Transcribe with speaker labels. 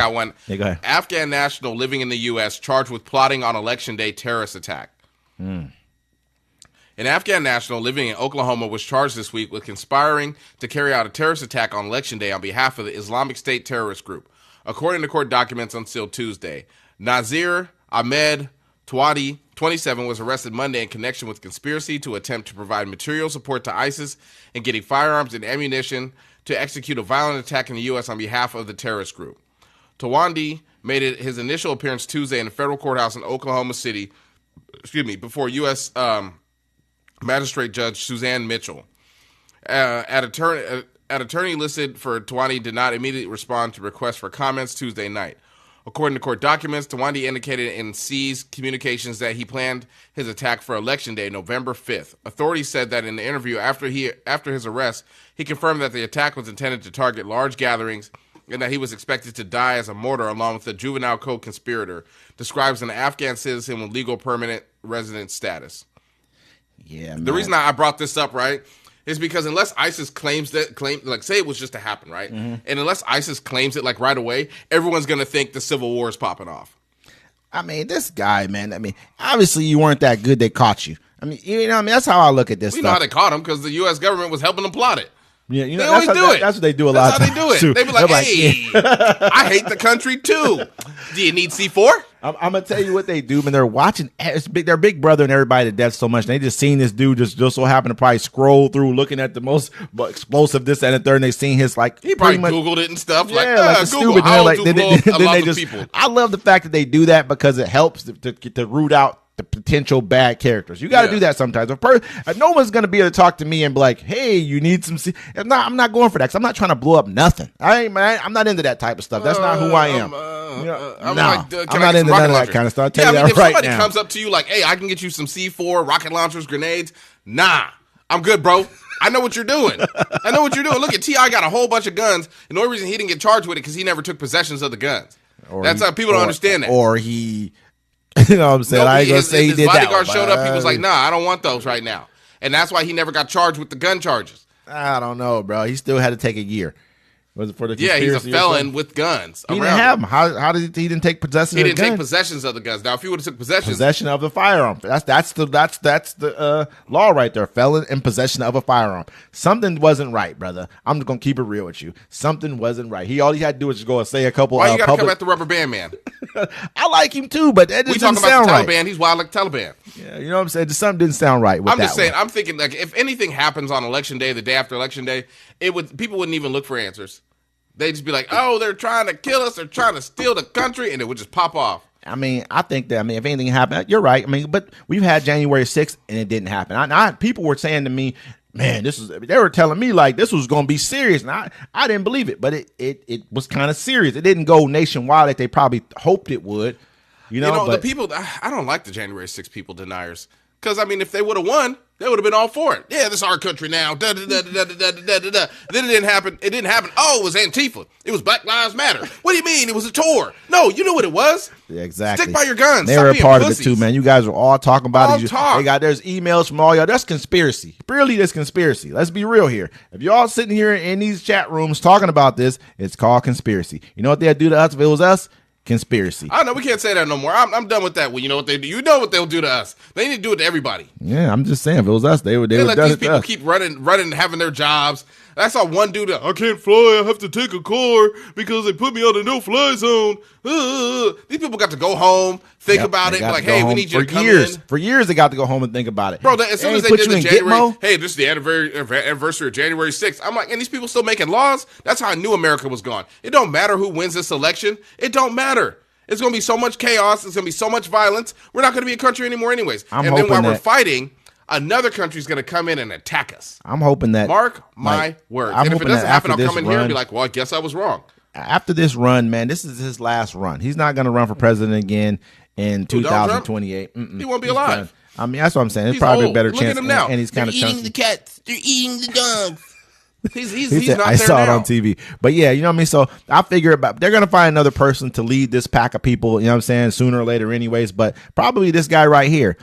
Speaker 1: Got one.
Speaker 2: Yeah, go ahead.
Speaker 1: Afghan national living in the U.S. charged with plotting on Election Day terrorist attack. An Afghan national living in Oklahoma was charged this week with conspiring to carry out a terrorist attack on Election Day on behalf of the Islamic State terrorist group. According to court documents unsealed Tuesday, Nasir Ahmad Tawhedi, 27, was arrested Monday in connection with conspiracy to attempt to provide material support to ISIS and getting firearms and ammunition to execute a violent attack in the U.S. on behalf of the terrorist group. Tawhedi made his initial appearance Tuesday in a federal courthouse in Oklahoma City, before U.S. Magistrate Judge Suzanne Mitchell. Attorney listed for Tawhedi did not immediately respond to requests for comments Tuesday night. According to court documents, Tawhedi indicated in seized communications that he planned his attack for Election Day, November 5th. Authorities said that in the interview after his arrest, he confirmed that the attack was intended to target large gatherings and that he was expected to die as a martyr along with a juvenile co-conspirator, describes an Afghan citizen with legal permanent resident status.
Speaker 2: Yeah,
Speaker 1: The reason I brought this up, right, is because unless ISIS claims like, say it was just to happen, right?
Speaker 2: Mm-hmm.
Speaker 1: And unless ISIS claims it, like, right away, everyone's going to think the civil war is popping off.
Speaker 2: I mean, this guy, man, I mean, obviously you weren't that good. They caught you. I mean, that's how I look at this
Speaker 1: We
Speaker 2: stuff.
Speaker 1: know how they caught him because the U.S. government was helping them plot it.
Speaker 2: Yeah,
Speaker 1: They always do it.
Speaker 2: That's what they do a lot of
Speaker 1: That's how
Speaker 2: times.
Speaker 1: they do it. They be like,
Speaker 2: They're
Speaker 1: hey, I hate the country too. Do you need C4?
Speaker 2: I'm gonna tell you what they do, man. They're watching. They're Big Brother and everybody to death so much. They just seen this dude just so happen to probably scroll through, looking at the most explosive this and the third. And they seen his
Speaker 1: He probably Googled it and stuff.
Speaker 2: Yeah,
Speaker 1: like
Speaker 2: the
Speaker 1: Google
Speaker 2: stupid.
Speaker 1: how
Speaker 2: Like,
Speaker 1: to
Speaker 2: then
Speaker 1: blow up a lot
Speaker 2: they
Speaker 1: of
Speaker 2: just.
Speaker 1: people.
Speaker 2: I love the fact that they do that because it helps to root out the potential bad characters. You got to do that sometimes. No one's going to be able to talk to me and be like, hey, you need some. I'm not going for that because I'm not trying to blow up nothing. I'm not into that type of stuff. That's not who I am. I'm not into none of that kind of stuff. I'll tell you that
Speaker 1: if
Speaker 2: right
Speaker 1: somebody
Speaker 2: now.
Speaker 1: comes up to you like, hey, I can get you some C4, rocket launchers, grenades. Nah, I'm good, bro. I know what you're doing. Look at T.I. got a whole bunch of guns, and the only reason he didn't get charged with it because he never took possessions of the guns. That's how people don't understand that.
Speaker 2: Or he... You know what I'm saying? I ain't going to say he did that.
Speaker 1: His bodyguard showed up. He was like, nah, I don't want those right now. And that's why he never got charged with the gun charges.
Speaker 2: I don't know, bro. He still had to take a year. Was it for the conspiracy?
Speaker 1: Yeah, he's a felon with guns.
Speaker 2: He didn't have them. How did he didn't take possession of the gun?
Speaker 1: He didn't take possessions of the guns. Now, if he would have took possession
Speaker 2: of the firearm. That's the law right there. Felon in possession of a firearm. Something wasn't right, brother. I'm just gonna keep it real with you. Something wasn't right. All he had to do was just go and say a couple.
Speaker 1: Why you gotta come at the rubber band man?
Speaker 2: I like him too, but that just
Speaker 1: we talking
Speaker 2: didn't sound
Speaker 1: about the Taliban.
Speaker 2: right.
Speaker 1: He's wild like Taliban.
Speaker 2: Yeah, you know what I'm saying? Just something didn't sound right with
Speaker 1: I'm just saying.
Speaker 2: one.
Speaker 1: I'm thinking like if anything happens on Election Day, the day after Election Day, people wouldn't even look for answers. They'd just be like, oh, they're trying to kill us. They're trying to steal the country. And it would just pop off.
Speaker 2: I mean, I think that, if anything happened, you're right. I mean, but we've had January 6th and it didn't happen. People were saying to me, man, they were telling me like this was going to be serious. And I didn't believe it, but it was kind of serious. It didn't go nationwide like they probably hoped it would. You know,
Speaker 1: the people, I don't like the January 6th people deniers. Because, I mean, if they would have won, they would have been all for it. Yeah, this is our country now. Da, da, da, da, da, da, da, da, da. Then it didn't happen. Oh, it was Antifa. It was Black Lives Matter. What do you mean? It was a tour. No, you knew what it was.
Speaker 2: Yeah, exactly.
Speaker 1: Stick by your guns.
Speaker 2: They
Speaker 1: Stop
Speaker 2: were a
Speaker 1: being
Speaker 2: part
Speaker 1: pussies.
Speaker 2: of it too, man. You guys were all talking about it.
Speaker 1: Talk.
Speaker 2: There's emails from all y'all. That's conspiracy. Really, that's conspiracy. Let's be real here. If y'all sitting here in these chat rooms talking about this, it's called conspiracy. You know what they'd do to us if it was us? Conspiracy.
Speaker 1: I know we can't say that no more. I'm done with that. Well, you know what they do? You know what they'll do to us? They need to do it to everybody.
Speaker 2: Yeah, I'm just saying. If it was us, they would
Speaker 1: let
Speaker 2: done
Speaker 1: these
Speaker 2: it
Speaker 1: people
Speaker 2: to us.
Speaker 1: keep running, having their jobs. I saw one dude. I can't fly. I have to take a car because they put me on a no-fly zone. These people got to go home, think about it, like, hey, we need you to come in.
Speaker 2: For years, they got to go home and think about it.
Speaker 1: Bro, as soon as they
Speaker 2: put
Speaker 1: did
Speaker 2: you
Speaker 1: the
Speaker 2: in
Speaker 1: January,
Speaker 2: Gitmo?
Speaker 1: hey, this is the anniversary of January 6th. I'm like, and these people still making laws? That's how I knew America was gone. It don't matter who wins this election. It don't matter. It's going to be so much chaos. It's going to be so much violence. We're not going to be a country anymore anyways. And then while we're fighting, another country's going to come in and attack us.
Speaker 2: I'm hoping that.
Speaker 1: Mark my words. And if it doesn't happen, I'll come in here and be like, well, I guess I was wrong.
Speaker 2: After this run, man, this is his last run. He's not going to run for president again in 2028.
Speaker 1: He won't be alive.
Speaker 2: I mean, that's what I'm saying. It's
Speaker 1: He's
Speaker 2: probably
Speaker 1: old.
Speaker 2: a better
Speaker 1: Look
Speaker 2: chance.
Speaker 1: at him now.
Speaker 2: And he's kind of
Speaker 1: eating the cats. They're eating the dogs. He's not
Speaker 2: I
Speaker 1: there
Speaker 2: saw
Speaker 1: now.
Speaker 2: it on TV. But yeah, you know what I mean? So I figure they're going to find another person to lead this pack of people, you know what I'm saying, sooner or later anyways. But probably this guy right here.